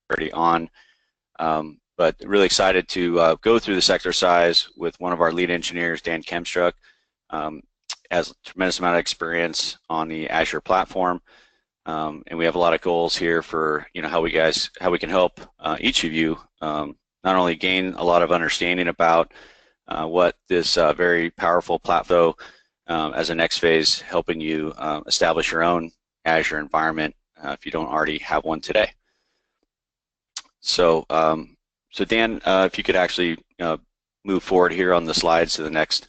already on. But really excited to go through this exercise with one of our lead engineers, Dan Kemstruck. Has a tremendous amount of experience on the Azure platform, and we have a lot of goals here for how we can help each of you not only gain a lot of understanding about what this very powerful platform as a next phase, helping you establish your own Azure environment if you don't already have one today. So, so Dan, if you could actually move forward here on the slides to the next.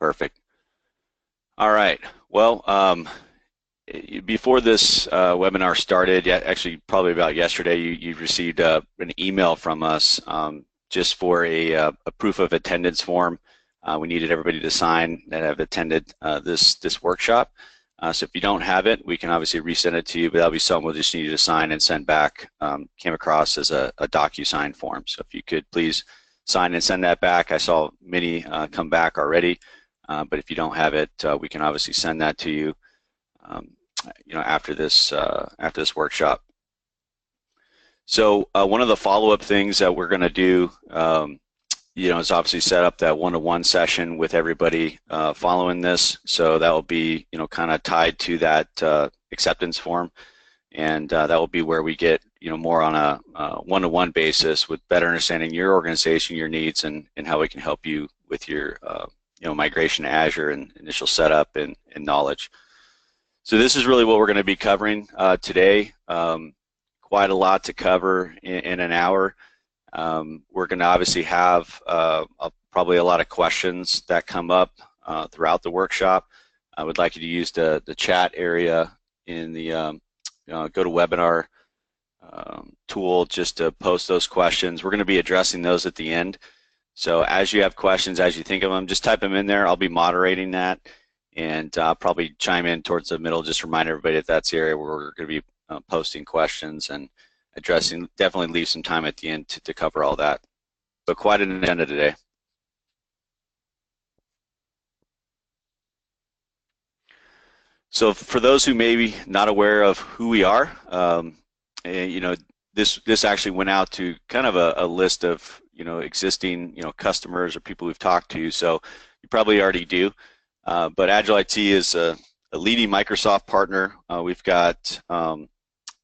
Perfect. All right. Well, before this webinar started, actually probably about yesterday, you received an email from us just for a proof of attendance form. We needed everybody to sign that have attended this workshop. So if you don't have it, we can obviously resend it to you, but that'll be something we'll just need you to sign and send back. Came across as a DocuSign form. So if you could please sign and send that back. I saw many come back already, but if you don't have it, we can obviously send that to you, after this workshop. So one of the follow-up things that we're going to do, is obviously set up that one-to-one session with everybody following this. So that will be, kind of tied to that acceptance form, and that will be where we get, more on a one-to-one basis with better understanding your organization, your needs, and how we can help you with your, migration to Azure and initial setup and knowledge. So this is really what we're going to be covering today. Quite a lot to cover in an hour. We're going to obviously have probably a lot of questions that come up throughout the workshop. I would like you to use the chat area in the GoToWebinar tool just to post those questions. We're going to be addressing those at the end. So as you have questions, as you think of them, just type them in there. I'll be moderating that, and I'll probably chime in towards the middle, just remind everybody that's the area where we're going to be posting questions and addressing. Definitely leave some time at the end to cover all that. But quite an agenda today. So for those who may be not aware of who we are, this actually went out to kind of a list of existing customers or people we've talked to. So you probably already do. But Agile IT is a leading Microsoft partner. We've got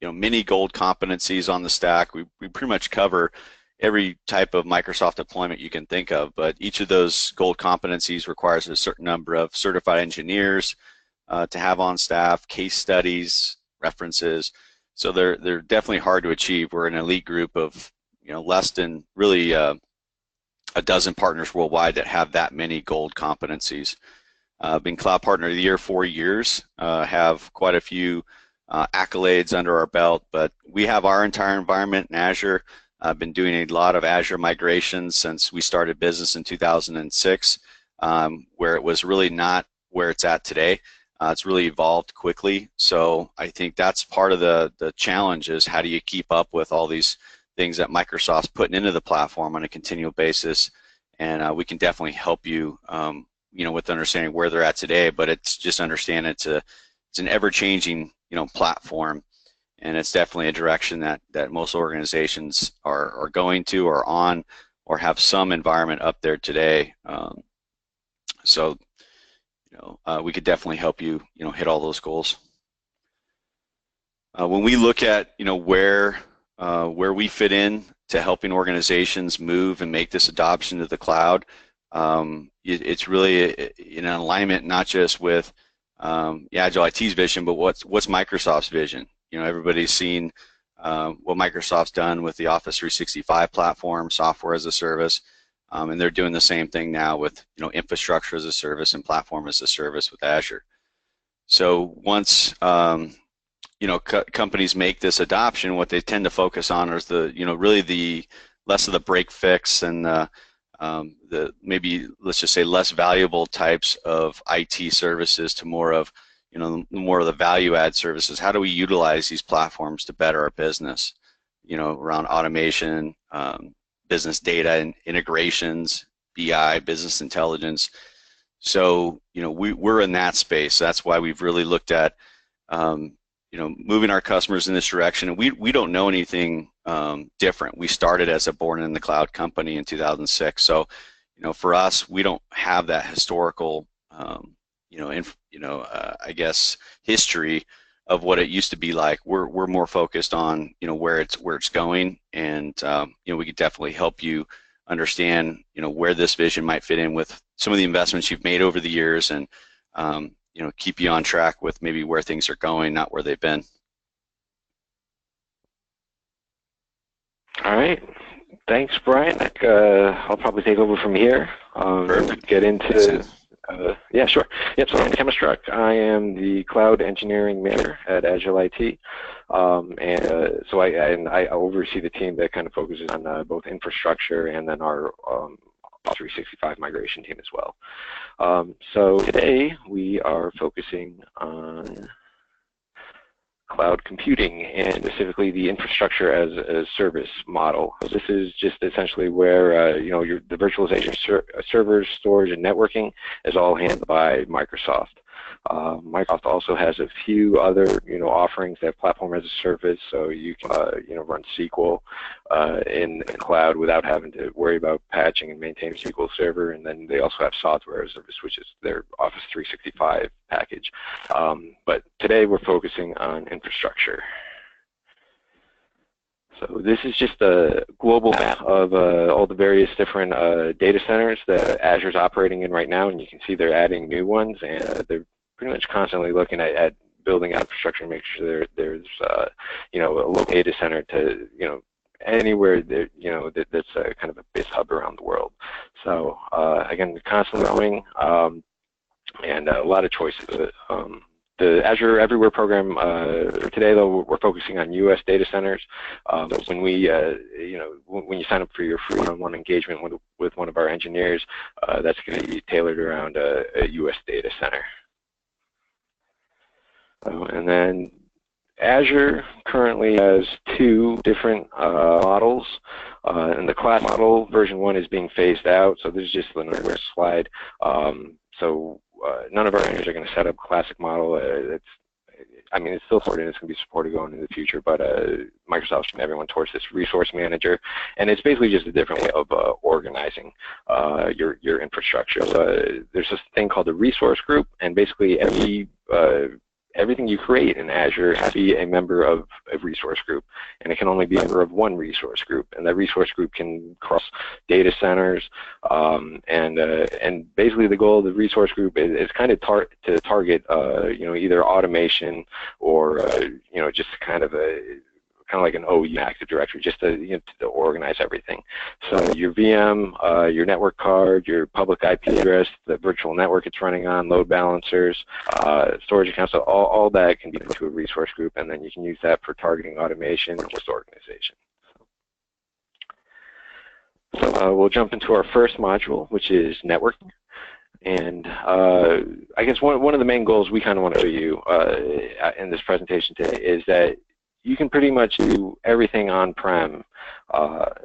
many gold competencies on the stack. We pretty much cover every type of Microsoft deployment you can think of, but each of those gold competencies requires a certain number of certified engineers to have on staff, case studies, references. So they're definitely hard to achieve. We're an elite group of less than really a dozen partners worldwide that have that many gold competencies. Been Cloud Partner of the Year 4 years, have quite a few accolades under our belt, but we have our entire environment in Azure. I've been doing a lot of Azure migrations since we started business in 2006, where it was really not where it's at today. It's really evolved quickly, so I think that's part of the challenge is how do you keep up with all these things that Microsoft's putting into the platform on a continual basis, and we can definitely help you with understanding where they're at today, but it's just understand it's an ever-changing platform, and it's definitely a direction that most organizations are going to or on or have some environment up there today. So we could definitely help you hit all those goals. When we look at where we fit in to helping organizations move and make this adoption to the cloud, it's really in alignment not just with Agile IT's vision, but what's Microsoft's vision. Everybody's seen what Microsoft's done with the Office 365 platform, software as a service, and they're doing the same thing now with infrastructure as a service and platform as a service with Azure. So once companies make this adoption, what they tend to focus on is really the less of the break fix and the maybe, let's just say, less valuable types of IT services to more of the value add services. How do we utilize these platforms to better our business? Around automation, business data and integrations, BI, business intelligence. So we're in that space. That's why we've really looked at moving our customers in this direction. And we don't know anything different. We started as a born in the cloud company in 2006, so for us, we don't have that historical I guess history of what it used to be like. We're more focused on where it's going, and we could definitely help you understand where this vision might fit in with some of the investments you've made over the years, and keep you on track with maybe where things are going, not where they've been. All right. Thanks, Brian. I'll probably take over from here. Get into. Yeah, sure. Yep. So I'm Tim Struck. I am the Cloud Engineering Manager at Agile IT, so I oversee the team that kind of focuses on both infrastructure and then our 365 migration team as well. So today we are focusing on cloud computing, and specifically the infrastructure as a service model. So this is just essentially where the virtualization servers, storage, and networking is all handled by Microsoft. Microsoft also has a few other offerings that platform as a service, so you can run SQL in the cloud without having to worry about patching and maintaining a SQL server. And then they also have software as a service, which is their Office 365 package. But today we're focusing on infrastructure. So this is just a global map of all the various different data centers that Azure's operating in right now, and you can see they're adding new ones, and they're pretty much constantly looking at building out infrastructure and making sure there's a local data center to anywhere that, that's kind of a base hub around the world. So again, constantly growing, and a lot of choices. The Azure Everywhere program today, though, we're focusing on U.S. data centers. When we, when you sign up for your free one-on-one engagement with one of our engineers, that's going to be tailored around a U.S. data center. And then Azure currently has two different models, and the class model version 1 is being phased out. So this is just the next slide. None of our engineers are going to set up classic model. It's still supported, and it's going to be supported going into the future, but Microsoft's moving everyone towards this resource manager, and it's basically just a different way of organizing your infrastructure. So, there's this thing called the resource group, and basically everything you create in Azure has to be a member of a resource group, and it can only be a member of one resource group, and that resource group can cross data centers, and basically the goal of the resource group is kind of to target either automation or just kind of like an OU Active Directory, just to organize everything. So your VM, your network card, your public IP address, the virtual network it's running on, load balancers, storage accounts, so all that can be put to a resource group, and then you can use that for targeting automation or just organization. So we'll jump into our first module, which is networking. And I guess one of the main goals we kind of want to show you in this presentation today is that you can pretty much do everything on-prem.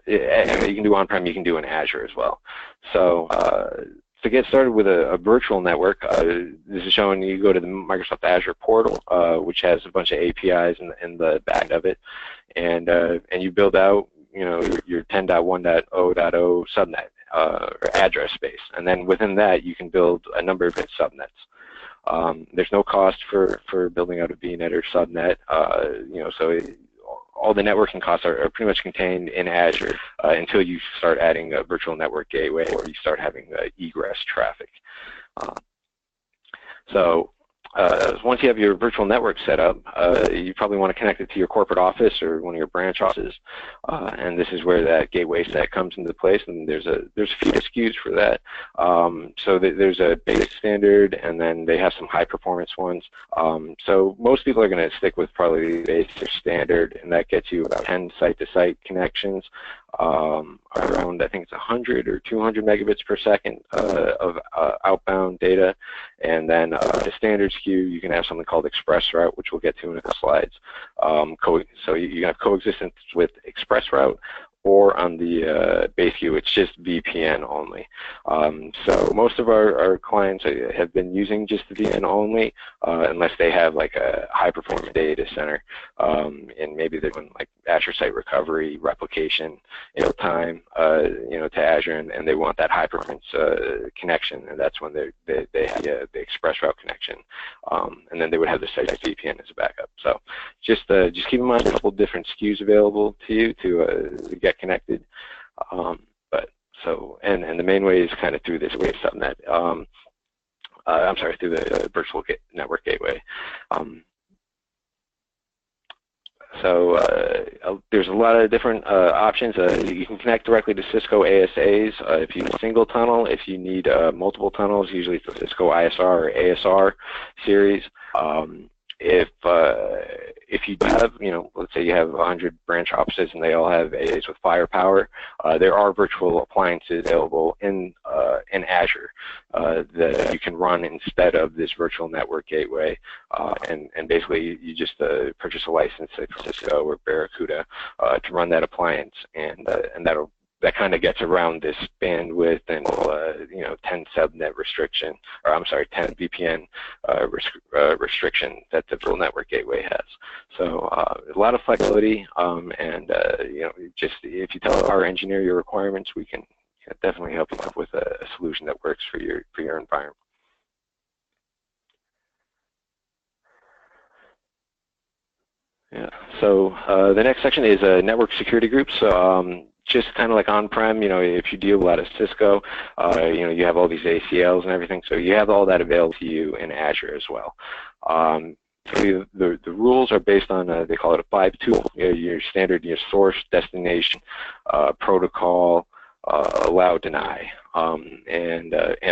You can do on-prem, you can do in Azure as well. So to get started with a virtual network, this is showing you go to the Microsoft Azure portal, which has a bunch of APIs in the back of it, and you build out your 10.1.0.0 subnet or address space, and then within that you can build a number of subnets. There's no cost for building out a VNet or subnet, all the networking costs are pretty much contained in Azure until you start adding a virtual network gateway or you start having egress traffic. Once you have your virtual network set up, you probably want to connect it to your corporate office or one of your branch offices, and this is where that gateway set comes into place. And there's a few SKUs for that. There's a basic standard, and then they have some high performance ones. So most people are going to stick with probably the basic standard, and that gets you about 10 site-to-site connections, around I think it's 100 or 200 megabits per second of outbound data, and then the standard SKU, you can have something called ExpressRoute, which we'll get to in a couple slides. So you have coexistence with ExpressRoute, or on the base queue, it's just VPN only. So most of our clients have been using just the VPN only, unless they have like a high-performance data center, and maybe they're doing like Azure Site Recovery, replication, time, to Azure, and they want that high-performance connection, and that's when they have the ExpressRoute connection, and then they would have the site VPN as a backup. So just keep in mind a couple different SKUs available to you to get connected. And the main way is kind of through this way subnet. I'm sorry, through the virtual network gateway. There's a lot of different options. You can connect directly to Cisco ASAs if you need a single tunnel. If you need multiple tunnels, usually it's the Cisco ISR or ASR series. If you have, let's say you have 100 branch offices and they all have AAs with firepower, there are virtual appliances available in Azure that you can run instead of this virtual network gateway, and basically you just purchase a license like Cisco or Barracuda to run that appliance, and that kind of gets around this bandwidth and 10 subnet restriction, or I'm sorry, 10 VPN restriction that the virtual network gateway has. So a lot of flexibility, and just if you tell our engineer your requirements, we can definitely help you up with a solution that works for your environment. Yeah. So the next section is network security groups. Just kind of like on-prem, if you deal with a lot of Cisco, you have all these ACLs and everything, so you have all that available to you in Azure as well. So the rules are based on, they call it a 5-2, your standard, your source, destination, protocol, allow, deny, and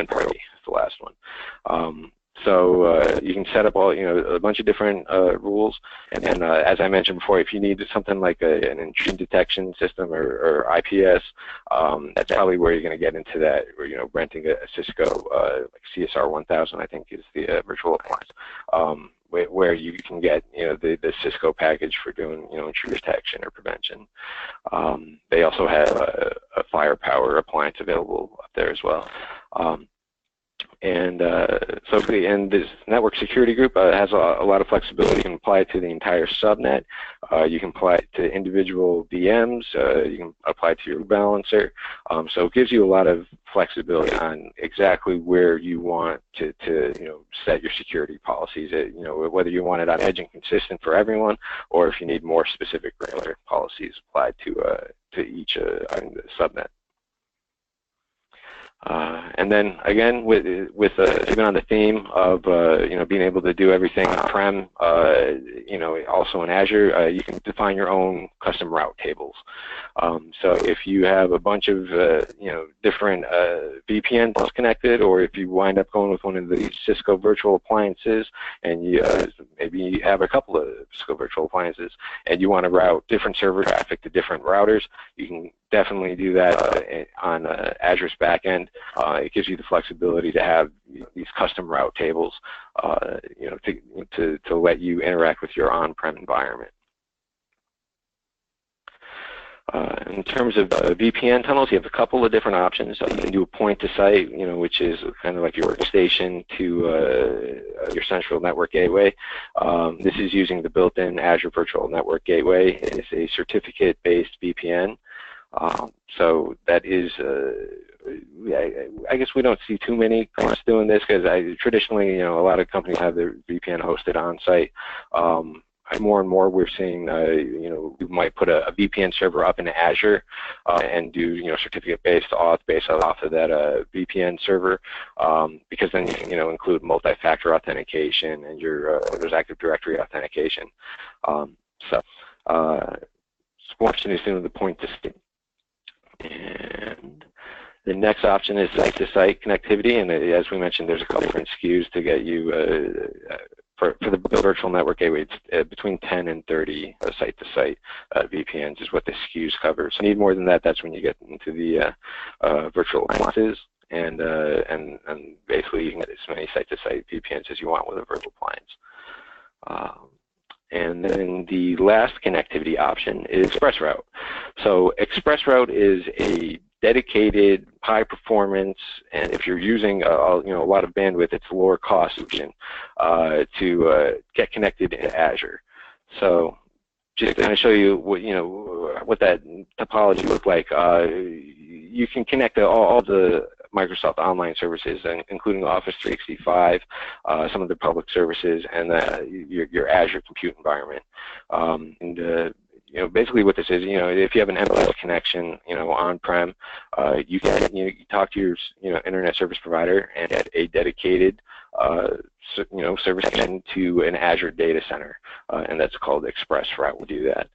priority is the last one. So you can set up a bunch of different rules, and then as I mentioned before, if you need something like an intrusion detection system or IPS, that's probably where you're going to get into that, or renting a Cisco like CSR 1000, I think is the virtual appliance, where you can get the Cisco package for doing intrusion detection or prevention. They also have a firepower appliance available up there as well. And this network security group has a lot of flexibility. You can apply it to the entire subnet. You can apply it to individual VMs. You can apply it to your load balancer. So it gives you a lot of flexibility on exactly where you want to set your security policies. Whether you want it on edge and consistent for everyone, or if you need more specific granular policies applied to each subnet. And then again, with even on the theme of being able to do everything on-prem, also in Azure, you can define your own custom route tables. So if you have a bunch of different VPNs connected, or if you wind up going with one of the Cisco virtual appliances, and you maybe you have a couple of Cisco virtual appliances, and you want to route different server traffic to different routers, you can definitely do that on Azure's backend. It gives you the flexibility to have these custom route tables, to let you interact with your on-prem environment. In terms of VPN tunnels, you have a couple of different options. You can do a point-to-site, which is kind of like your workstation to your central network gateway. This is using the built-in Azure Virtual Network Gateway. It's a certificate-based VPN. So that is, I guess we don't see too many clients doing this, because traditionally, a lot of companies have their VPN hosted on-site. More and more, we're seeing, we might put a VPN server up in Azure and do, certificate-based auth based off of that VPN server, because then you can, include multi-factor authentication and your Windows Active Directory authentication. Option is the point-to-site. And the next option is site-to-site connectivity, and as we mentioned, there's a couple different SKUs to get you for the virtual network gateway. It's between 10 and 30 site-to-site VPNs is what the SKUs cover. So you need more than that. That's when you get into the virtual appliances, and basically you can get as many site-to-site VPNs as you want with a virtual appliance. And then the last connectivity option is ExpressRoute. So ExpressRoute is a dedicated, high performance, and if you're using a lot of bandwidth, it's a lower cost solution to get connected in Azure. So just to kind of show you what that topology looks like, you can connect all the Microsoft online services, including Office 365, some of the public services, and your Azure compute environment. Basically what this is, if you have an MLS connection, on-prem, you can you talk to your internet service provider and get a dedicated service connection to an Azure data center, and that's called ExpressRoute. Will do that.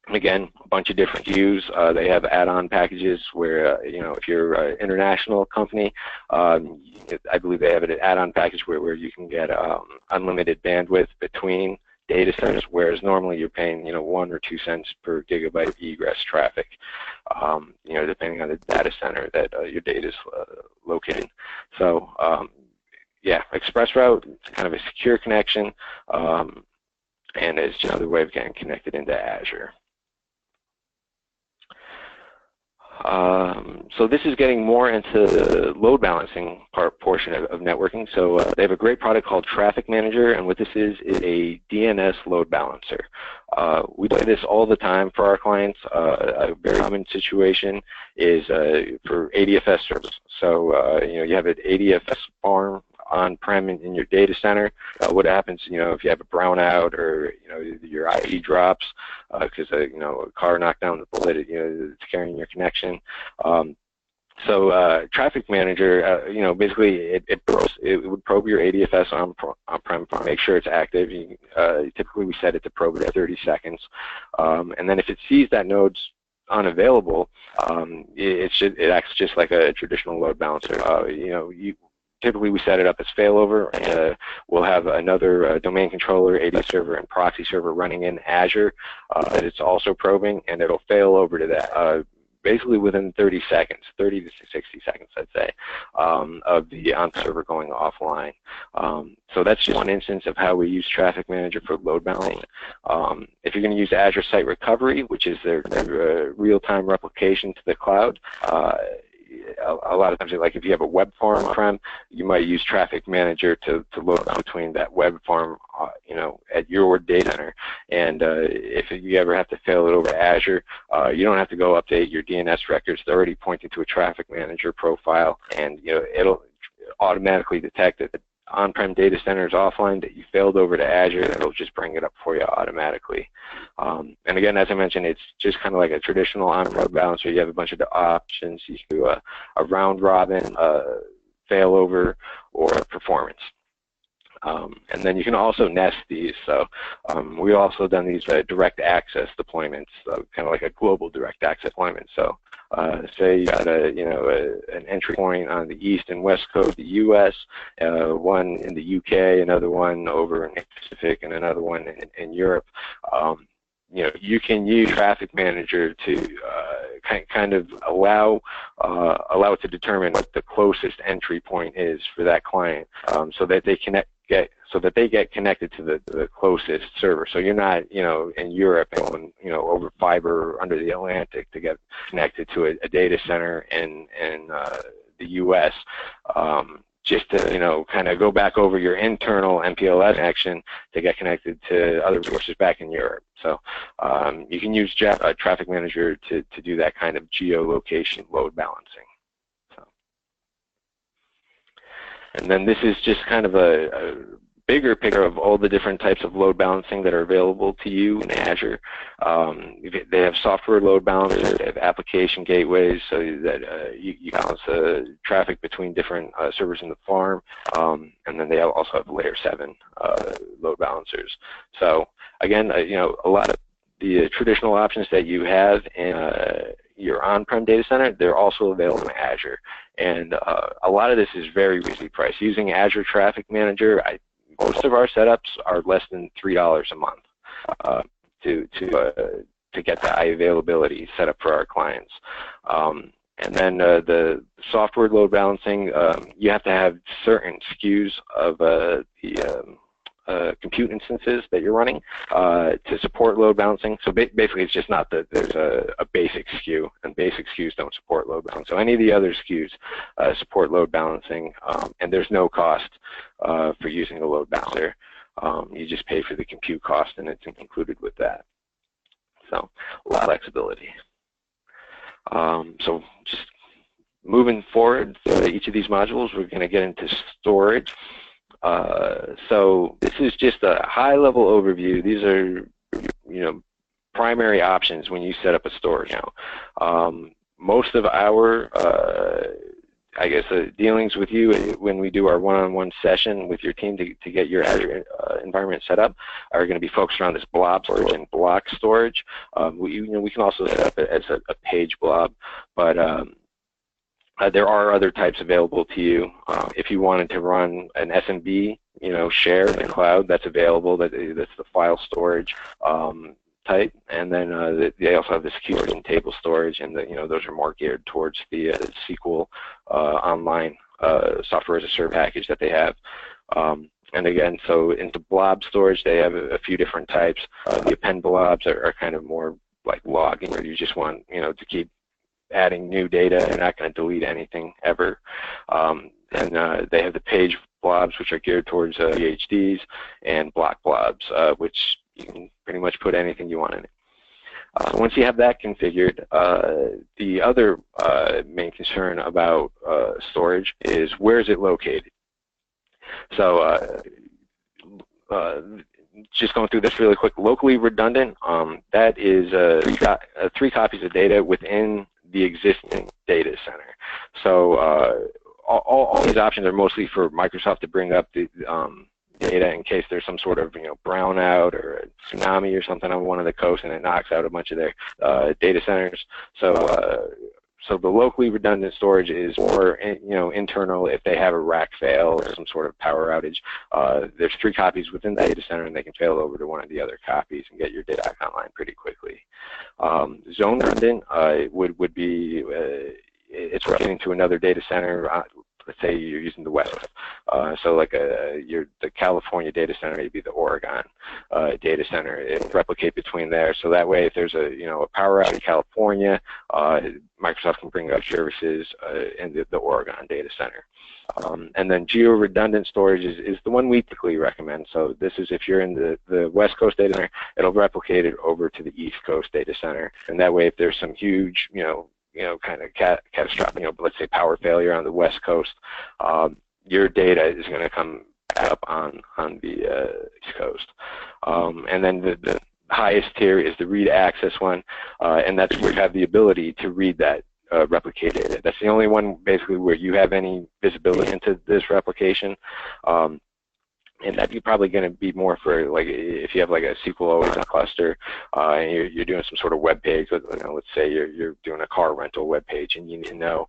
Again, a bunch of different views. They have add-on packages where, if you're an international company, I believe they have an add-on package where you can get unlimited bandwidth between data centers, whereas normally you're paying, 1 or 2 cents per gigabyte of egress traffic, depending on the data center that your data is located. So, yeah, ExpressRoute is kind of a secure connection, and it's just another way of getting connected into Azure. So this is getting more into the load balancing portion of networking. So they have a great product called Traffic Manager, and what this is a DNS load balancer. We do this all the time for our clients. A very common situation is for ADFS service. So you have an ADFS farm on-prem in your data center. What happens, if you have a brownout or your IP drops because a car knocked down the pole that it's carrying your connection. So Traffic Manager, basically it would probe your ADFS on-prem to make sure it's active. Typically we set it to probe it at 30 seconds, and then if it sees that node's unavailable, it acts just like a traditional load balancer. Typically, we set it up as failover, and we'll have another domain controller, AD server, and proxy server running in Azure that it's also probing, and it'll fail over to that basically within 30 seconds, 30 to 60 seconds, I'd say, of the on-server going offline. So that's just one instance of how we use Traffic Manager for load balancing. If you're going to use Azure Site Recovery, which is their real-time replication to the cloud, a lot of times, like if you have a web farm on-prem, you might use Traffic Manager to load between that web farm, at your data center. And if you ever have to fail it over to Azure, you don't have to go update your DNS records. They're already pointing to a Traffic Manager profile, and it'll automatically detect that the on-prem data center is offline, that you failed over to Azure, and it'll just bring it up for you automatically. And again, as I mentioned, it's just kind of like a traditional on-prem load balancer. You have a bunch of options. You can do a round robin, failover, or performance. And then you can also nest these. So we've also done these direct access deployments, kind of like a global direct access deployment. So say you got an entry point on the east and west coast of the U.S., one in the UK, another one over in the Pacific, and another one in Europe. You can use Traffic Manager to kind of allow it to determine what the closest entry point is for that client, so that they get connected to the closest server. So you're not, in Europe going, over fiber under the Atlantic to get connected to a data center in the U.S. Just to, kind of go back over your internal MPLS connection to get connected to other resources back in Europe. So you can use Traffic Manager to do that kind of geolocation load balancing. So. And then this is just kind of a bigger picture of all the different types of load balancing that are available to you in Azure. They have software load balancers, they have application gateways, so that you balance traffic between different servers in the farm, and then they also have layer 7 load balancers. So again, a lot of the traditional options that you have in your on-prem data center, they're also available in Azure. And a lot of this is very reasonably priced. Using Azure Traffic Manager, most of our setups are less than $3 a month to get the high availability set up for our clients. And then the software load balancing, you have to have certain SKUs of compute instances that you're running to support load balancing. So basically, it's just not that there's a basic SKU, and basic SKUs don't support load balancing. So any of the other SKUs support load balancing, and there's no cost for using a load balancer. You just pay for the compute cost, and it's included with that. So a lot of flexibility. So just moving forward to each of these modules, we're going to get into storage. So this is just a high-level overview. These are, primary options when you set up a storage account. Most of our, dealings with you when we do our one-on-one session with your team to get your Azure environment set up are going to be focused around this blob storage and block storage. We can also set up as a page blob, but there are other types available to you. If you wanted to run an SMB, share in the cloud, that's available. That's the file storage type, and then they also have the secure and table storage, and those are more geared towards the SQL online software as a service package that they have. And again, so into blob storage, they have a few different types. The append blobs are kind of more like logging, where you just want to keep adding new data. You're not going to delete anything ever. And they have the page blobs, which are geared towards PhDs, and block blobs, which you can pretty much put anything you want in it. So once you have that configured, the other main concern about storage is where is it located. So just going through this really quick, locally redundant, that is 3 copies of data within the existing data center. So all these options are mostly for Microsoft to bring up the data in case there's some sort of brownout or a tsunami or something on one of the coasts, and it knocks out a bunch of their data centers. So so the locally redundant storage is more internal if they have a rack fail or some sort of power outage. There's 3 copies within the data center, and they can fail over to one of the other copies and get your data back online pretty quickly. Zone redundant would be it's running to another data center. Let's say you're using the West. So like the California data center, maybe the Oregon data center. It will replicate between there. So that way, if there's a power out in California, Microsoft can bring up services in the Oregon data center. And then geo-redundant storage is the one we typically recommend. So this is if you're in the West Coast data center, it'll replicate it over to the East Coast data center. And that way, if there's some huge, kind of catastrophic, let's say power failure on the West Coast, your data is going to come up on the East Coast. And then the highest tier is the read access one, and that's where you have the ability to read that replicated data. That's the only one basically where you have any visibility into this replication. And that'd be probably going to be more for like if you have like a SQL OS cluster and you're doing some sort of web page. Let's say you're doing a car rental web page, and you need to know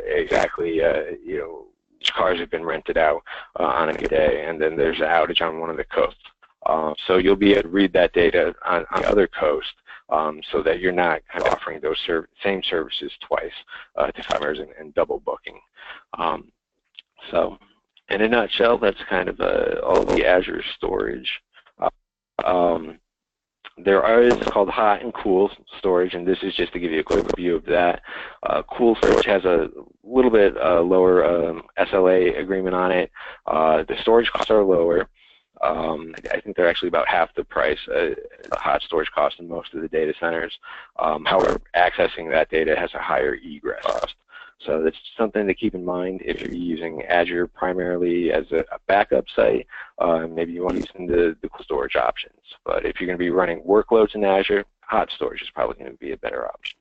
exactly which cars have been rented out on a good day, and then there's an outage on one of the coasts. So you'll be able to read that data on the other coast, so that you're not kind of offering those same services twice to customers and double booking. So in a nutshell, that's kind of all the Azure storage. There is called hot and cool storage, and this is just to give you a quick view of that. Cool storage has a little bit lower SLA agreement on it. The storage costs are lower. I think they're actually about half the price hot storage cost in most of the data centers. However, accessing that data has a higher egress cost. So that's something to keep in mind if you're using Azure primarily as a backup site. Maybe you want to use the storage options. But if you're going to be running workloads in Azure, hot storage is probably going to be a better option.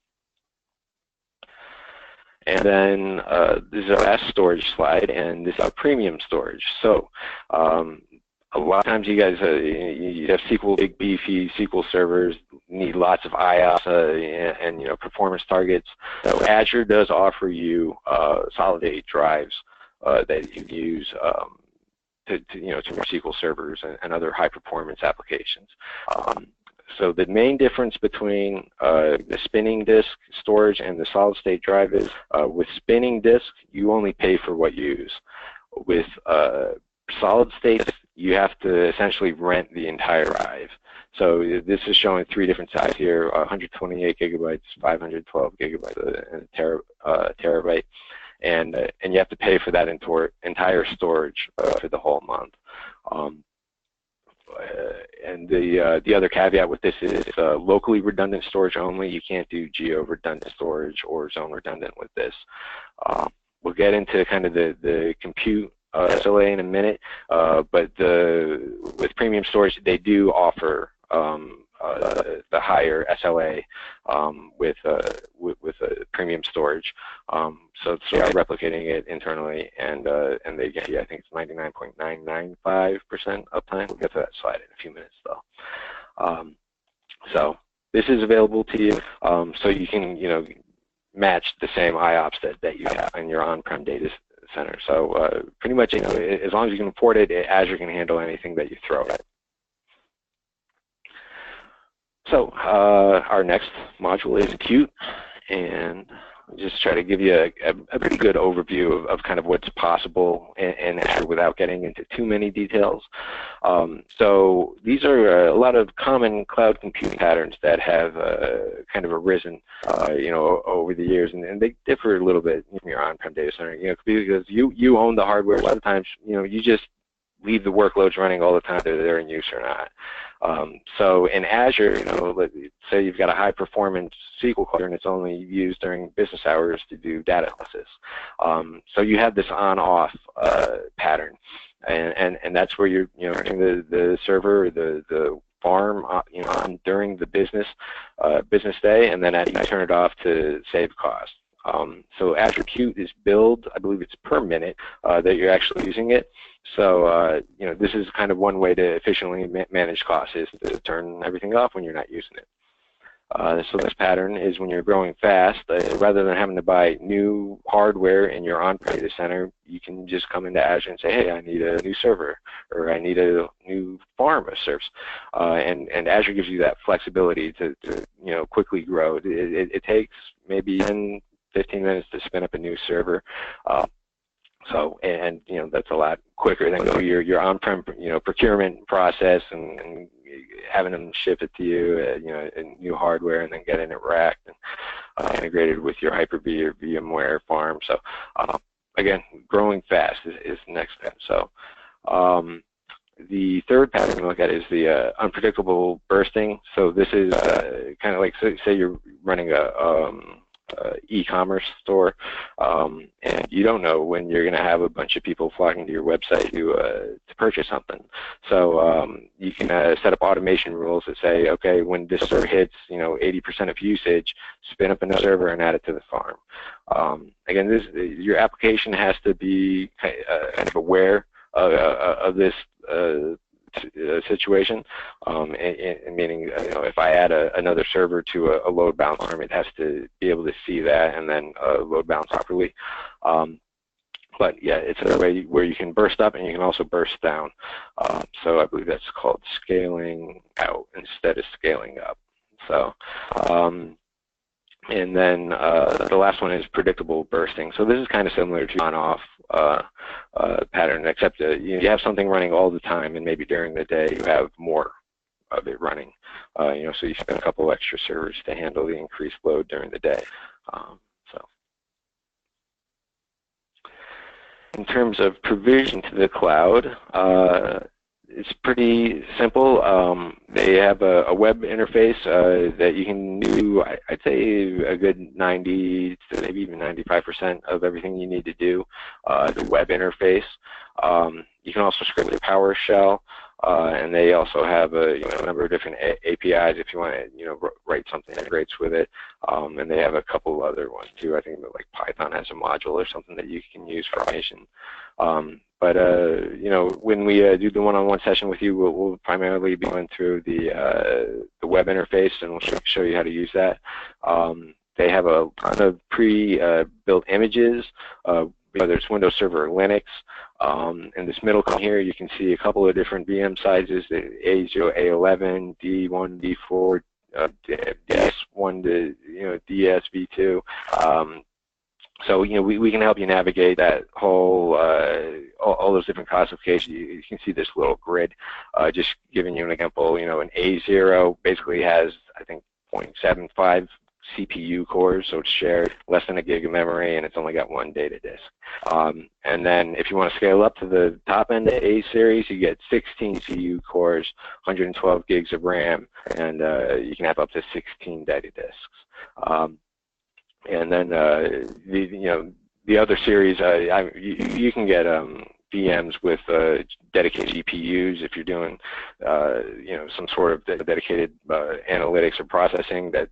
And then this is our last storage slide, and this is our premium storage. So a lot of times you guys you have big beefy SQL servers, need lots of IOPS and performance targets. So Azure does offer you solid state drives that you can use to run SQL servers and other high performance applications. So the main difference between the spinning disk storage and the solid state drive is with spinning disk you only pay for what you use. With solid state you have to essentially rent the entire drive. So this is showing 3 different sizes here: 128 gigabytes, 512 gigabytes, and a terabyte, and you have to pay for that entire storage for the whole month. And the other caveat with this is locally redundant storage only. You can't do geo-redundant storage or zone redundant with this. We'll get into kind of the compute SLA in a minute, but with premium storage, they do offer the higher SLA with premium storage. So we're replicating it internally, and they get you, I think it's 99.995% uptime. We'll get to that slide in a few minutes though. So this is available to you, so you can match the same IOPS that you have in your on-prem data center. So pretty much, as long as you can afford it, Azure can handle anything that you throw at it. So our next module is Qt, and I'll just try to give you a pretty good overview of kind of what's possible in Azure without getting into too many details. So these are a lot of common cloud computing patterns that have kind of arisen, over the years, and they differ a little bit from your on-prem data center. Because you own the hardware. A lot of times, you just leave the workloads running all the time, whether they're in use or not. So in Azure, let's say you've got a high-performance SQL cluster and it's only used during business hours to do data analysis. So you have this on-off pattern, and that's where you're running the server, or the farm, on during the business day, and then you turn it off to save cost. So Azure Qt is billed, I believe it's per minute that you're actually using it. So this is kind of one way to efficiently manage costs, is to turn everything off when you're not using it. So this pattern is when you're growing fast, rather than having to buy new hardware in your on-prem data center, you can just come into Azure and say, hey, I need a new server, or I need a new farm of servers. And Azure gives you that flexibility to quickly grow. It takes maybe 10, 15 minutes to spin up a new server. And that's a lot quicker than your on-prem procurement process and having them ship it to you, in new hardware, and then getting it racked and integrated with your Hyper-V or VMware farm. So again, growing fast is the next step. So the third pattern we look at is the unpredictable bursting. So this is kind of like, say you're running a e-commerce store, and you don't know when you're going to have a bunch of people flocking to your website to purchase something. So you can set up automation rules that say, okay, when this server hits 80% of usage, spin up another server and add it to the farm. Again, your application has to be kind of aware of this situation, meaning if I add another server to a load balance farm, it has to be able to see that and then load balance properly. But yeah, it's a way where you can burst up and you can also burst down. So I believe that's called scaling out instead of scaling up. So and then the last one is predictable bursting. So this is kind of similar to on-off pattern, except you have something running all the time, and maybe during the day you have more of it running. So you spend a couple extra servers to handle the increased load during the day. So in terms of provision to the cloud, it's pretty simple. They have a web interface that you can do, I'd say, a good 90 to maybe even 95% of everything you need to do, the web interface. You can also script with PowerShell, and they also have a number of different APIs if you want to write something that integrates with it. And they have a couple other ones too. I think like Python has a module or something that you can use for automation. But when we do the one-on-one session with you, we'll primarily be going through the web interface, and we'll show you how to use that. They have a ton of pre-built images, whether it's Windows Server or Linux. In this middle column here, you can see a couple of different VM sizes: the A0, A11, D1, D4, DS1 to DSV2. So, we can help you navigate that whole, all those different classifications. You can see this little grid. Just giving you an example, an A0 basically has, I think, 0.75 CPU cores, so it's shared less than a gig of memory, and it's only got one data disk. And then if you want to scale up to the top end of A series, you get 16 CPU cores, 112 gigs of RAM, and you can have up to 16 data disks. And then the other series, you can get VMs with dedicated GPUs if you're doing some sort of dedicated analytics or processing that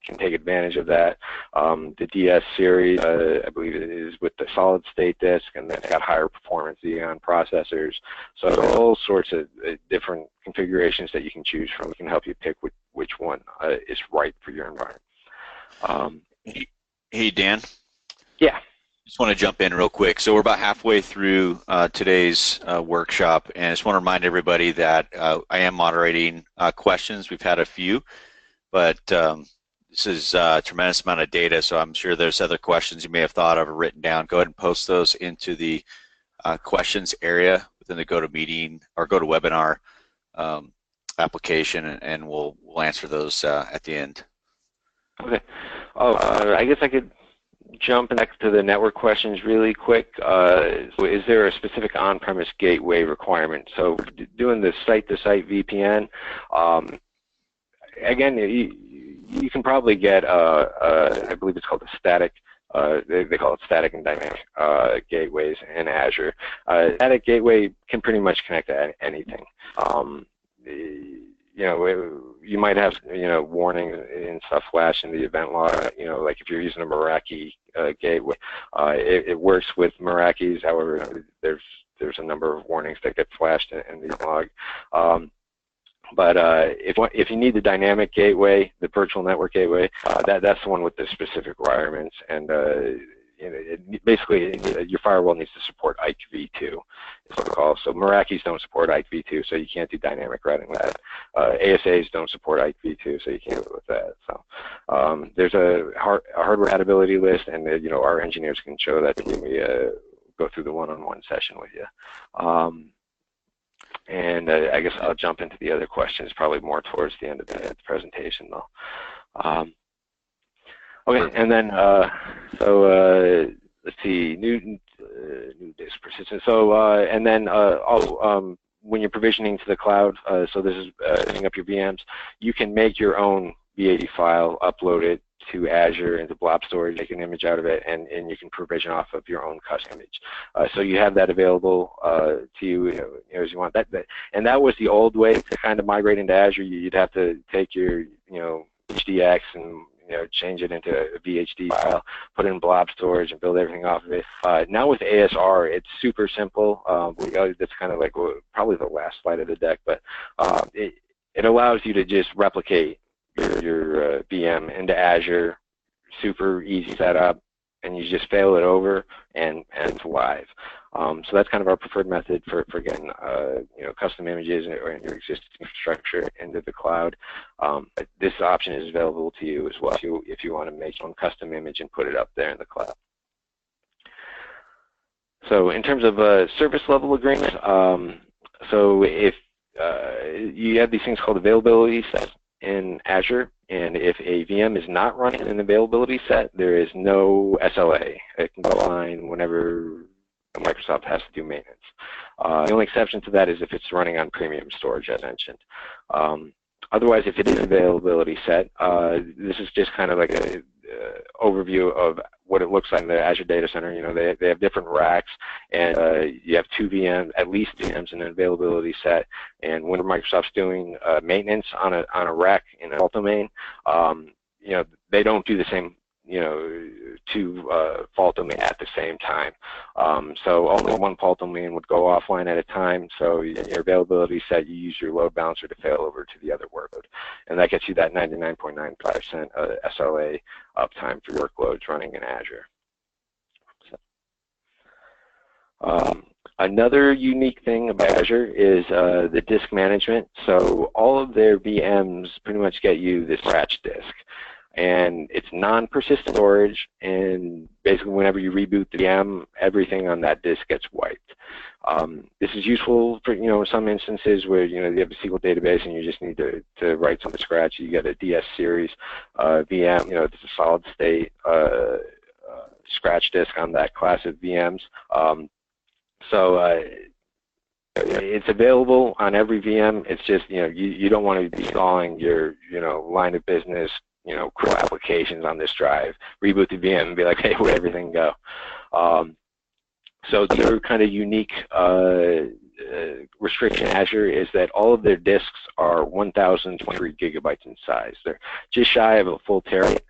can take advantage of that. The DS series, I believe it is with the solid state disk, and then it's got higher performance Xeon processors. So all sorts of different configurations that you can choose from. We can help you pick which one is right for your environment. Hey, Dan. Yeah. Just want to jump in real quick. So we're about halfway through today's workshop, and I just want to remind everybody that I am moderating questions. We've had a few, but this is a tremendous amount of data, so I'm sure there's other questions you may have thought of or written down. Go ahead and post those into the questions area within the GoToMeeting or GoToWebinar application, and we'll answer those at the end. Okay. I guess I could jump back to the network questions really quick. So is there a specific on-premise gateway requirement? So doing the site-to-site VPN, again, you can probably get, I believe it's called a static, they call it static and dynamic gateways in Azure. Static gateway can pretty much connect to anything. You might have, warnings and stuff flash in the event log, like if you're using a Meraki gateway. It works with Meraki's, however, there's a number of warnings that get flashed in the log. But if you need the dynamic gateway, the virtual network gateway, that's the one with the specific requirements, and basically your firewall needs to support IPv2, is what it's called. So Meraki's don't support IPv2, so you can't do dynamic routing with that. ASAs don't support IPv2, so you can't do it with that. So there's a hardware compatibility list, and our engineers can show that when we go through the one-on-one session with you. And I guess I'll jump into the other questions probably more towards the end of the presentation, though. Okay, and then let's see, new disk persistence. So and then when you're provisioning to the cloud, so this is setting up your VMs, you can make your own BAD file, upload it to Azure into blob storage, make an image out of it, and you can provision off of your own custom image. So you have that available to you, as you want. And that was the old way to kind of migrate into Azure. You'd have to take your HDX and change it into a VHD file, put it in blob storage, and build everything off of it. Now with ASR, it's super simple. That's kind of like probably the last slide of the deck, but it allows you to just replicate your VM into Azure, super easy setup, and you just fail it over, and it's live. So that's kind of our preferred method for getting custom images or your existing infrastructure into the cloud. But this option is available to you as well if you want to make your own custom image and put it up there in the cloud. So in terms of service level agreements, so if you have these things called availability sets in Azure, and if a VM is not running an availability set, there is no SLA. It can go online whenever Microsoft has to do maintenance. The only exception to that is if it's running on premium storage, as mentioned. Otherwise, if it is an availability set, this is just kind of like an overview of what it looks like in the Azure Data Center. They have different racks, and you have at least two VMs in an availability set. And when Microsoft's doing maintenance on a rack in a fault domain, they don't do the same two fault domain at the same time. So only one fault domain would go offline at a time. So your availability set, you use your load balancer to fail over to the other workload. And that gets you that 99.95% SLA uptime for workloads running in Azure. Another unique thing about Azure is the disk management. So all of their VMs pretty much get you this scratch disk. and it's non-persistent storage, and basically whenever you reboot the VM, everything on that disk gets wiped. This is useful for, some instances where, you have a SQL database and you just need to write something from scratch. You get a DS series VM, it's a solid state scratch disk on that class of VMs. It's available on every VM. It's just, you don't want to be installing your, line of business, critical applications on this drive, reboot the VM and be like, hey, where'd everything go? So the other kind of unique restriction in Azure is that all of their disks are 1,023 gigabytes in size. They're just shy of a full terabyte.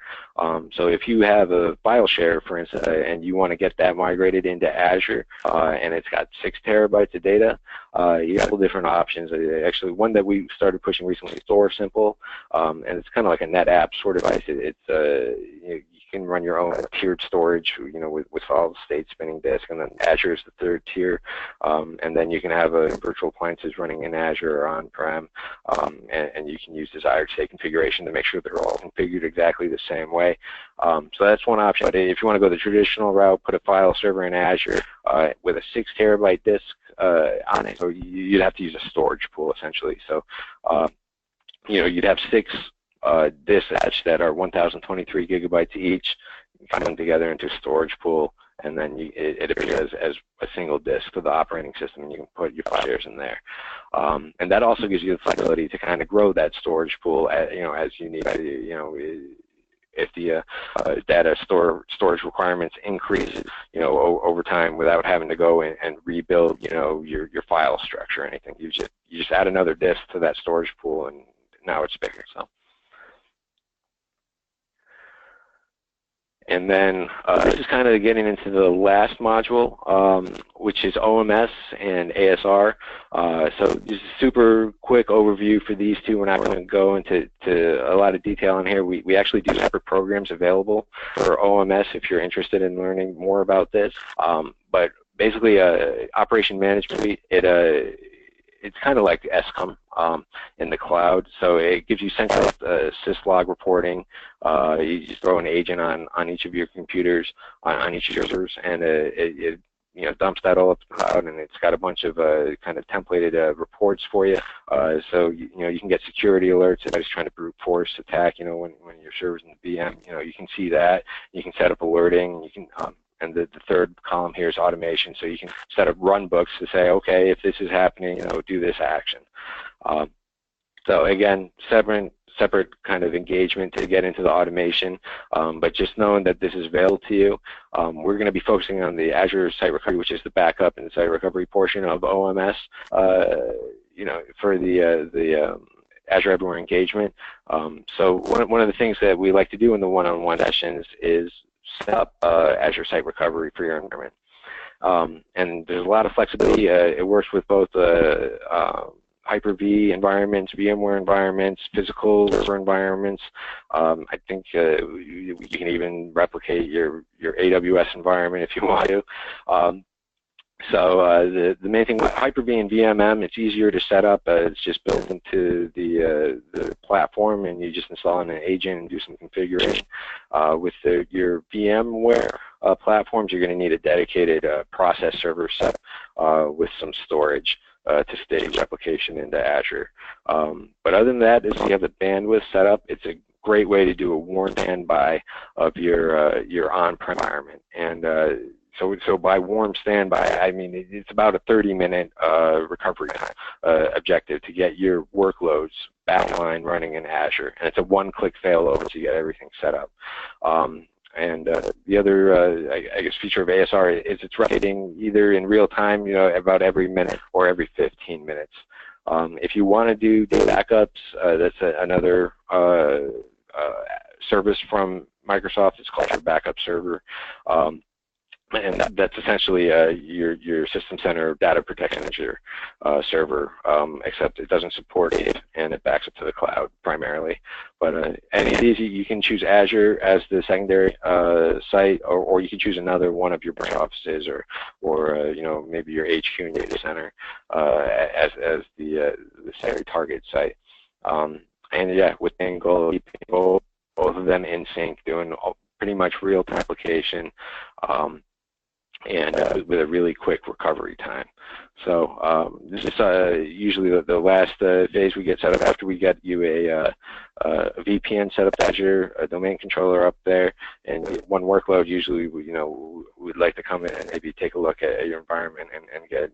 So if you have a file share, for instance, and you want to get that migrated into Azure, and it's got 6 terabytes of data, you have a couple different options. Actually, one that we started pushing recently is Store Simple, and it's kind of like a NetApp sort of device. You can run your own tiered storage, with solid state spinning disk, and then Azure is the third tier, and then you can have virtual appliances running in Azure or on-prem, and you can use desired state configuration to make sure they're all configured exactly the same way. So that's one option. But if you want to go the traditional route, put a file server in Azure with a 6 terabyte disk on it, so you'd have to use a storage pool essentially. So you'd have 6 disks that are 1,023 gigabytes each, combine them together into a storage pool, and then it appears as a single disk to the operating system, and you can put your file shares in there. And that also gives you the flexibility to kind of grow that storage pool, as you need. If the data storage requirements increase, over time, without having to go and rebuild, your file structure or anything, you just add another disk to that storage pool, and now it's bigger. So. And then this is kind of getting into the last module, which is OMS and ASR. So just a super quick overview for these two. We're not going to go into a lot of detail in here. We actually do separate programs available for OMS if you're interested in learning more about this. But basically, Operation Management Suite, it's kind of like SCOM in the cloud. So it gives you centralized syslog reporting. You just throw an agent on each of your computers, on each of your servers, and it dumps that all up to the cloud, and it's got a bunch of kind of templated reports for you. So you can get security alerts if somebody's trying to brute force attack. When your server's in the VM, you can see that. You can set up alerting. You can and the third column here is automation, so you can set up run books to say, okay, if this is happening, do this action. So again, separate kind of engagement to get into the automation, but just knowing that this is available to you. We're going to be focusing on the Azure Site Recovery, which is the backup and site recovery portion of OMS, for the Azure Everywhere engagement. So one of the things that we like to do in the one-on-one sessions is set up Azure Site Recovery for your environment. And there's a lot of flexibility. It works with both Hyper-V environments, VMware environments, physical server environments. I think you can even replicate your AWS environment if you want to. So the main thing with Hyper-V and VMM, it's easier to set up. It's just built into the platform, and you just install an agent and do some configuration. With your VMware platforms, you're going to need a dedicated process server set with some storage to stage replication into Azure. But other than that, if you have the bandwidth set up, it's a great way to do a warm standby of your on-prem environment. And so by warm standby, I mean it's about a 30-minute recovery time objective to get your workloads back online running in Azure. And it's a one-click failover to get everything set up. And the other, I guess, feature of ASR is it's replicating either in real time, about every minute or every 15 minutes. If you want to do data backups, that's another service from Microsoft. It's called your backup server. And that's essentially your system center data protection manager server, except it doesn't support it, and it backs up to the cloud primarily. But any of these, you can choose Azure as the secondary site, or you can choose another one of your branch offices, or maybe your HQ and data center as the secondary target site. And yeah, with the goal of keeping both of them in sync, doing pretty much real-time application, and with a really quick recovery time. So this is usually the last phase we get set up after we get you a VPN set up to Azure, a domain controller up there, and one workload. Usually, we'd like to come in and maybe take a look at your environment and get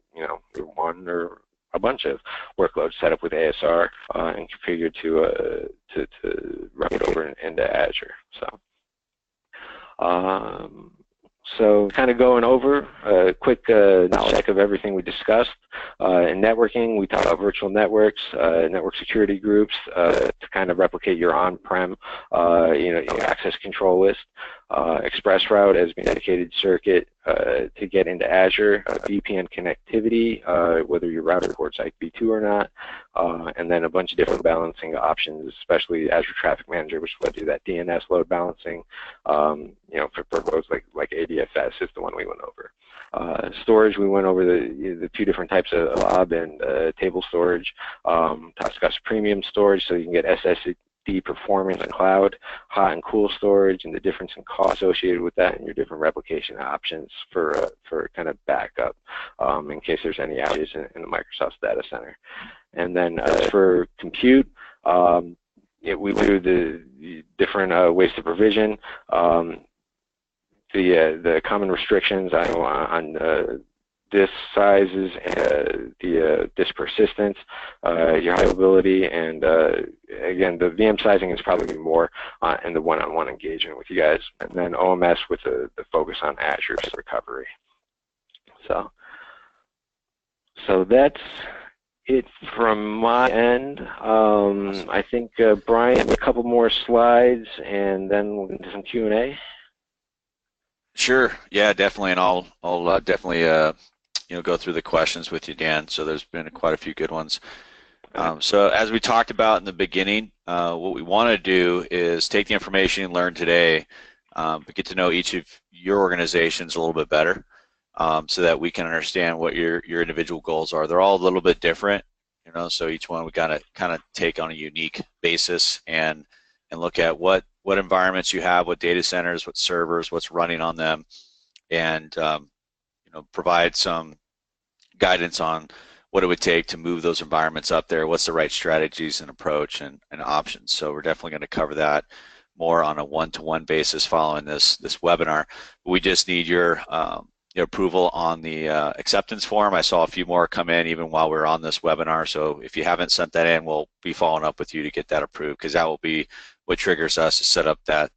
one or a bunch of workloads set up with ASR and configured to run it over into Azure. So kind of going over a quick knowledge check of everything we discussed. In networking, we talked about virtual networks, network security groups to kind of replicate your on-prem, your access control list. ExpressRoute as a dedicated circuit to get into Azure, VPN connectivity, whether your router supports IP2 or not, and then a bunch of different balancing options, especially Azure Traffic Manager, which will do that DNS load balancing. For purposes like ADFS is the one we went over. Storage, we went over the two different types of blob and table storage. Discussed premium storage, so you can get SSD performance and cloud, hot and cool storage, and the difference in cost associated with that, and your different replication options for kind of backup in case there's any outages in the Microsoft data center. And then for compute, we do the different ways to provision. The common restrictions on disk sizes, and the disk persistence, your availability, and again, the VM sizing is probably more in the one-on-one engagement with you guys, and then OMS with the focus on Azure recovery. So that's it from my end. I think Brian, a couple more slides, and then we'll get into some Q&A. Sure. Yeah, definitely, and I'll definitely go through the questions with you, Dan. So there's been quite a few good ones. So as we talked about in the beginning, what we want to do is take the information you learned today, but get to know each of your organizations a little bit better, so that we can understand what your individual goals are. They're all a little bit different, so each one we gotta kind of take on a unique basis and look at what environments you have, what data centers, what servers, what's running on them, and provide some guidance on what it would take to move those environments up there, what's the right strategies and approach and options. So we're definitely going to cover that more on a one-to-one basis following this webinar. We just need your approval on the acceptance form. I saw a few more come in even while we're on this webinar, so if you haven't sent that in, we'll be following up with you to get that approved, because that will be what triggers us to set up that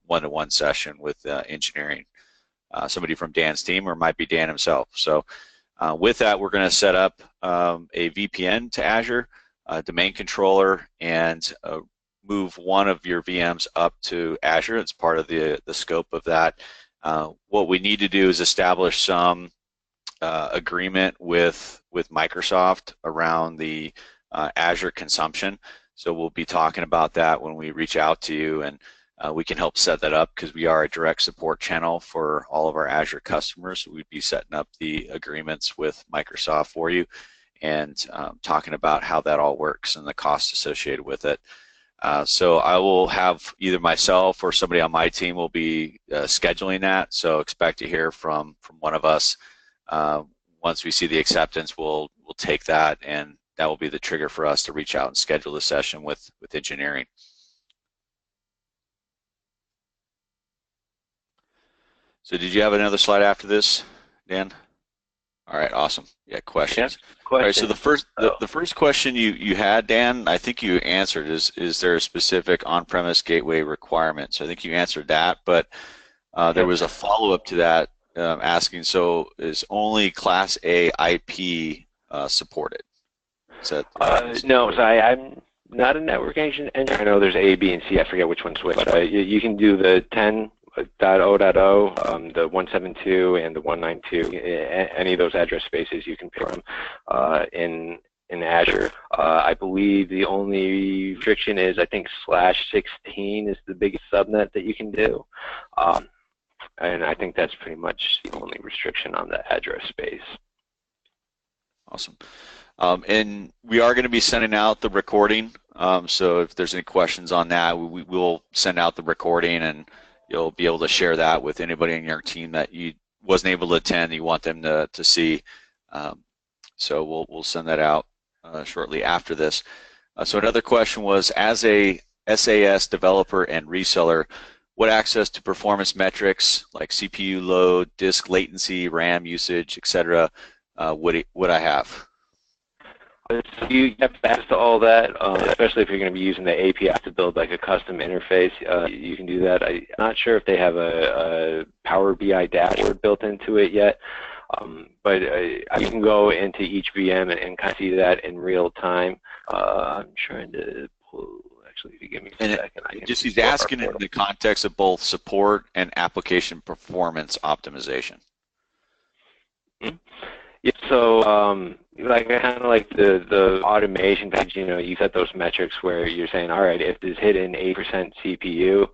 one-to-one session with engineering. Somebody from Dan's team, or it might be Dan himself. So with that, we're going to set up a VPN to Azure, a domain controller, and move one of your VMs up to Azure. It's part of the scope of that. What we need to do is establish some agreement with Microsoft around the Azure consumption. So we'll be talking about that when we reach out to you, and we can help set that up because we are a direct support channel for all of our Azure customers. We'd be setting up the agreements with Microsoft for you and talking about how that all works and the costs associated with it. So I will have either myself or somebody on my team will be scheduling that. So expect to hear from one of us. Once we see the acceptance, we'll take that, and that will be the trigger for us to reach out and schedule the session with engineering. So did you have another slide after this, Dan? All right, awesome. Yeah, questions. Yeah, all right, so the first question you had, Dan, I think you answered is there a specific on-premise gateway requirement? So I think you answered that, but there was a follow-up to that asking, so is only Class A IP supported? Is that no, so I'm not a network engineer. I know there's A, B, and C. I forget which one's which. But you can do the 10.0.0, the 172, and the 192. Any of those address spaces you can pick from in Azure. I believe the only restriction is, I think, /16 is the biggest subnet that you can do. And I think that's pretty much the only restriction on the address space. Awesome. And we are going to be sending out the recording. So if there's any questions on that, we will send out the recording, and you'll be able to share that with anybody in your team that you wasn't able to attend. You want them to see. So we'll send that out shortly after this. So another question was, as a SAS developer and reseller, what access to performance metrics like CPU load, disk latency, RAM usage, etc., would I have? You have access to all that, especially if you're going to be using the API to build like a custom interface. You can do that. I'm not sure if they have a Power BI dashboard built into it yet, but you can go into each VM and kind of see that in real time. I'm trying to pull. Actually, if you give me a second, I can just he's asking in the context of both support and application performance optimization. Mm-hmm. Yeah, so like kind of like the automation page, you know, you set those metrics where you're saying, all right, if it's hitting 8% CPU, you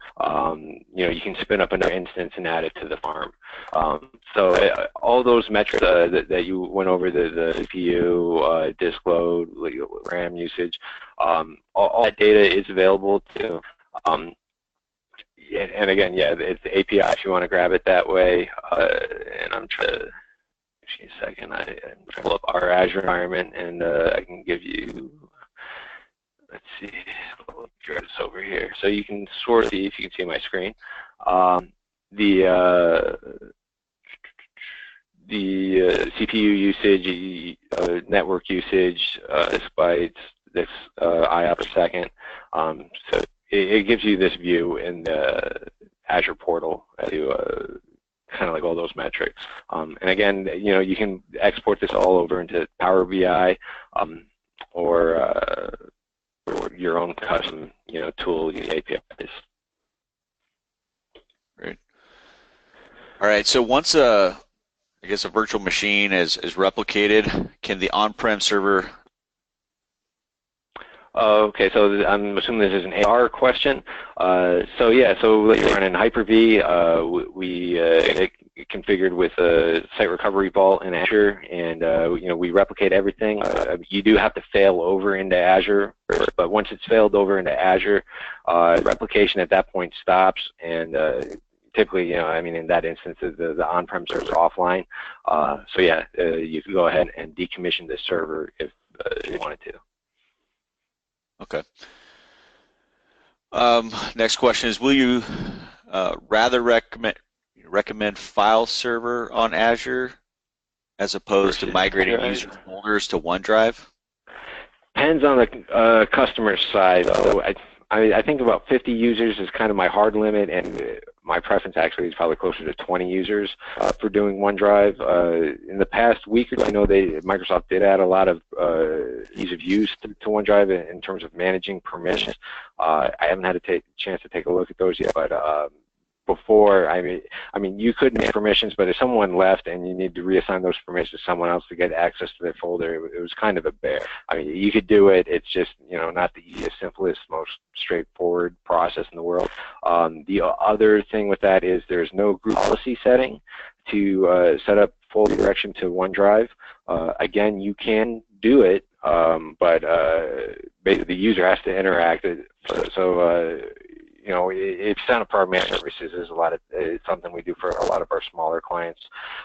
know, you can spin up another instance and add it to the farm. So all those metrics that you went over, the CPU, disk load, RAM usage, all that data is available to. And again, yeah, it's the API if you want to grab it that way. And I'm trying to. Give me a second. I'm trying to pull up our Azure environment, and I can give you. Let's see. I'll drag this over here, so you can sort of see if you can see my screen. The CPU usage, network usage, disk bytes, this IOPS per second. So it gives you this view in the Azure portal to kind of like all those metrics. And again, you know, you can export this all over into Power BI or your own custom, you know, tool, APIs. Great. All right. So once I guess a virtual machine is replicated, can the on-prem server? Okay, so I'm assuming this is an AR question. So yeah, so like you're running Hyper-V, we configured with a Site Recovery Vault in Azure, and you know, we replicate everything. You do have to fail over into Azure, but once it's failed over into Azure, replication at that point stops, and typically, you know, I mean, in that instance, the on-prem server is offline. So yeah, you can go ahead and decommission the server if you wanted to. Okay. Next question is, will you rather recommend file server on Azure as opposed to migrating user folders to OneDrive? Depends on the customer side. So I think about 50 users is kind of my hard limit, and my preference actually is probably closer to 20 users for doing OneDrive. In the past week, I know Microsoft did add a lot of ease of use to OneDrive in terms of managing permissions. I haven't had a chance to take a look at those yet, but before, I mean, you could make permissions, but if someone left and you need to reassign those permissions to someone else to get access to their folder, it was kind of a bear. I mean, you could do it. It's just, you know, not the easiest, simplest, most straightforward process in the world. The other thing with that is there's no group policy setting to set up folder direction to OneDrive. Again, you can do it, but basically the user has to interact. So you know, it's on a program services is it's something we do for a lot of our smaller clients.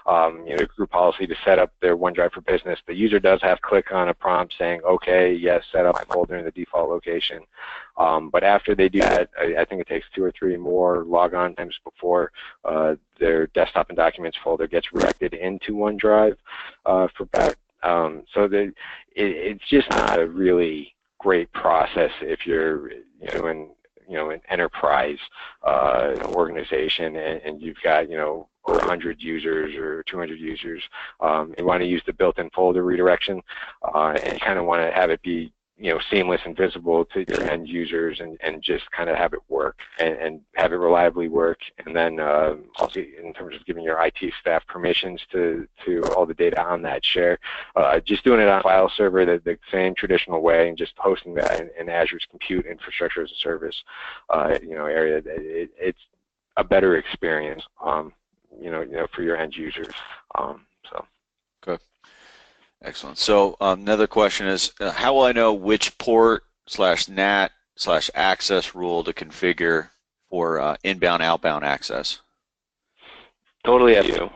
You know, group policy to set up their OneDrive for Business. The user does have to click on a prompt saying, okay, yes, set up my folder in the default location. But after they do that, I think it takes 2 or 3 more logon times before their desktop and documents folder gets redirected into OneDrive for back. So it's just not a really great process if you're, you know, an enterprise organization, and you've got, you know, over 100 users or 200 users. You want to use the built-in folder redirection, and you kind of want to have it be, you know, seamless and visible to your end users, and just kind of have it work and have it reliably work. And then also in terms of giving your IT staff permissions to all the data on that share, just doing it on a file server the same traditional way, and just hosting that in Azure's compute infrastructure as a service, you know, area. It's a better experience, you know, for your end users. So. Okay. Excellent. So another question is, how will I know which port / NAT / access rule to configure for inbound, outbound access? Totally up to you.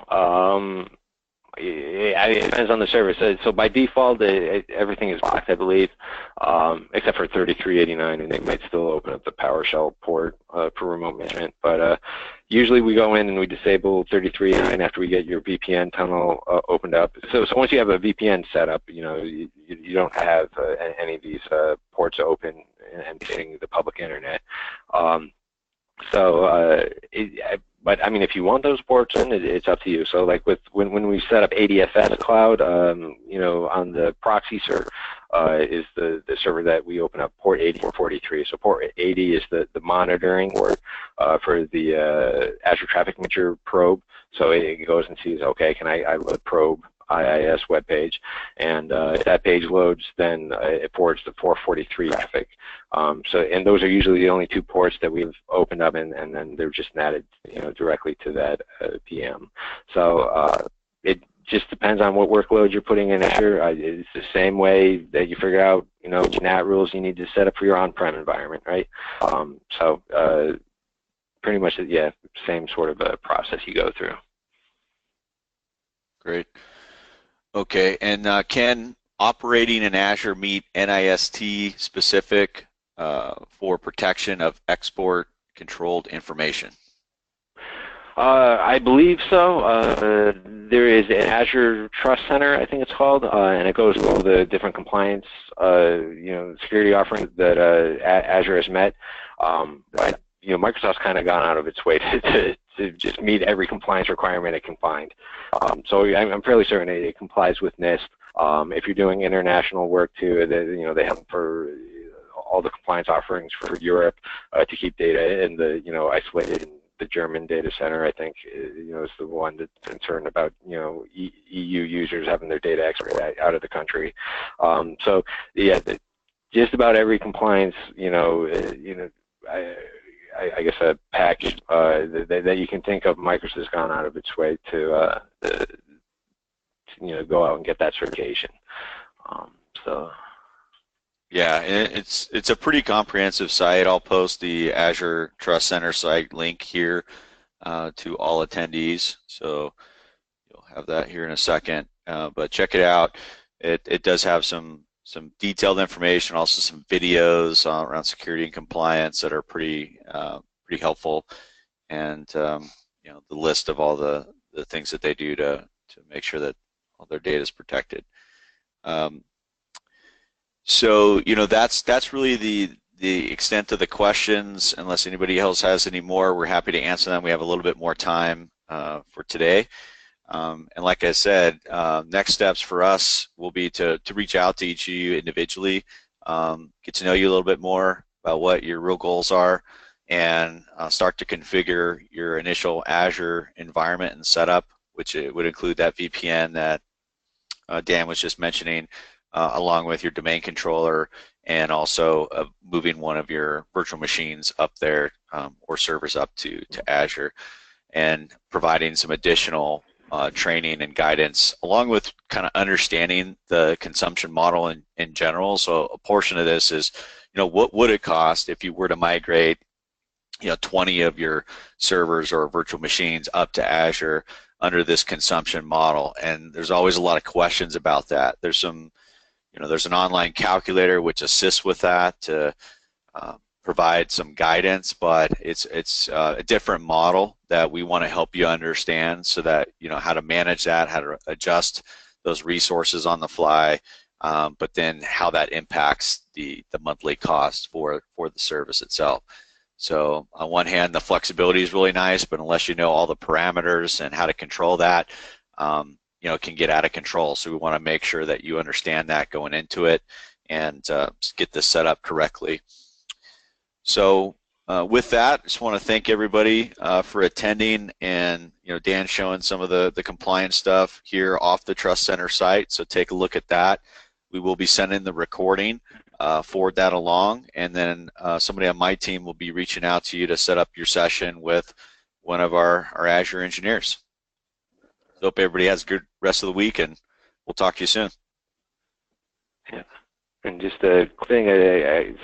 It depends on the service. So by default, everything is blocked, I believe, except for 3389, and they might still open up the PowerShell port for remote management. But usually we go in and we disable 3389 after we get your VPN tunnel opened up. So once you have a VPN set up, you know, you don't have any of these ports open and hitting the public internet. But I mean, if you want those ports in, it's up to you. So like when we set up ADFS cloud, you know, on the proxy server is the server that we open up, port 80 or 43. So port 80 is the monitoring port for the Azure Traffic Manager probe. So it goes and sees, okay, can I load probe IIS web page, and if that page loads, then it forwards the 443 traffic. And those are usually the only two ports that we've opened up, and then they're just natted, you know, directly to that PM. So it just depends on what workload you're putting in Azure. It's the same way that you figure out, you know, which NAT rules you need to set up for your on-prem environment, right? Pretty much, yeah, same sort of a process you go through. Great. Okay, and can operating in Azure meet NIST specific for protection of export controlled information? I believe so. There is an Azure Trust Center, I think it's called, and it goes through all the different compliance, you know, security offerings that Azure has met. But you know, Microsoft's kind of gone out of its way to just meet every compliance requirement it can find. So I'm fairly certain it complies with NIST. If you're doing international work too, you know, they have for all the compliance offerings for Europe to keep data in the, you know, isolated in the German data center, I think, you know, is the one that's concerned about, you know, EU users having their data exported out of the country. So yeah, just about every compliance, you know, I guess a package that you can think of, Microsoft has gone out of its way to you know, go out and get that certification. Yeah, it's a pretty comprehensive site. I'll post the Azure Trust Center site link here to all attendees, so you'll have that here in a second. But check it out. It does have some detailed information, also some videos around security and compliance that are pretty helpful, and you know, the list of all the things that they do to make sure that all their data is protected. So you know, that's really the extent of the questions. Unless anybody else has any more, we're happy to answer them. We have a little bit more time for today. And like I said, next steps for us will be to reach out to each of you individually, get to know you a little bit more about what your real goals are, and start to configure your initial Azure environment and setup, which it would include that VPN that Dan was just mentioning, along with your domain controller, and also moving one of your virtual machines up there or servers up to Azure, and providing some additional training and guidance, along with kind of understanding the consumption model in general. So a portion of this is, you know, what would it cost if you were to migrate, you know, 20 of your servers or virtual machines up to Azure under this consumption model? And there's always a lot of questions about that. There's some, you know, there's an online calculator which assists with that to provide some guidance, but it's a different model that we want to help you understand, so that you know how to manage that, how to adjust those resources on the fly, but then how that impacts the monthly cost for the service itself. So on one hand, the flexibility is really nice, but unless you know all the parameters and how to control that, you know, it can get out of control. So we want to make sure that you understand that going into it, and get this set up correctly. So with that, I just want to thank everybody for attending, and you know, Dan showing some of the compliance stuff here off the Trust Center site. So take a look at that. We will be sending the recording, forward that along, and then somebody on my team will be reaching out to you to set up your session with one of our Azure engineers. So hope everybody has a good rest of the week, and we'll talk to you soon. Yeah. And just a thing,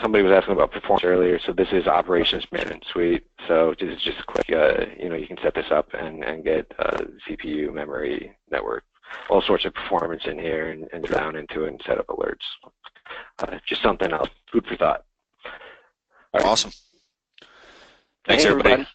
somebody was asking about performance earlier. So this is Operations Management Suite. So this is just quick. You can set this up and get CPU, memory, network, all sorts of performance in here, and down into it and set up alerts. Just something else, food for thought. All right. Awesome. Thanks, everybody.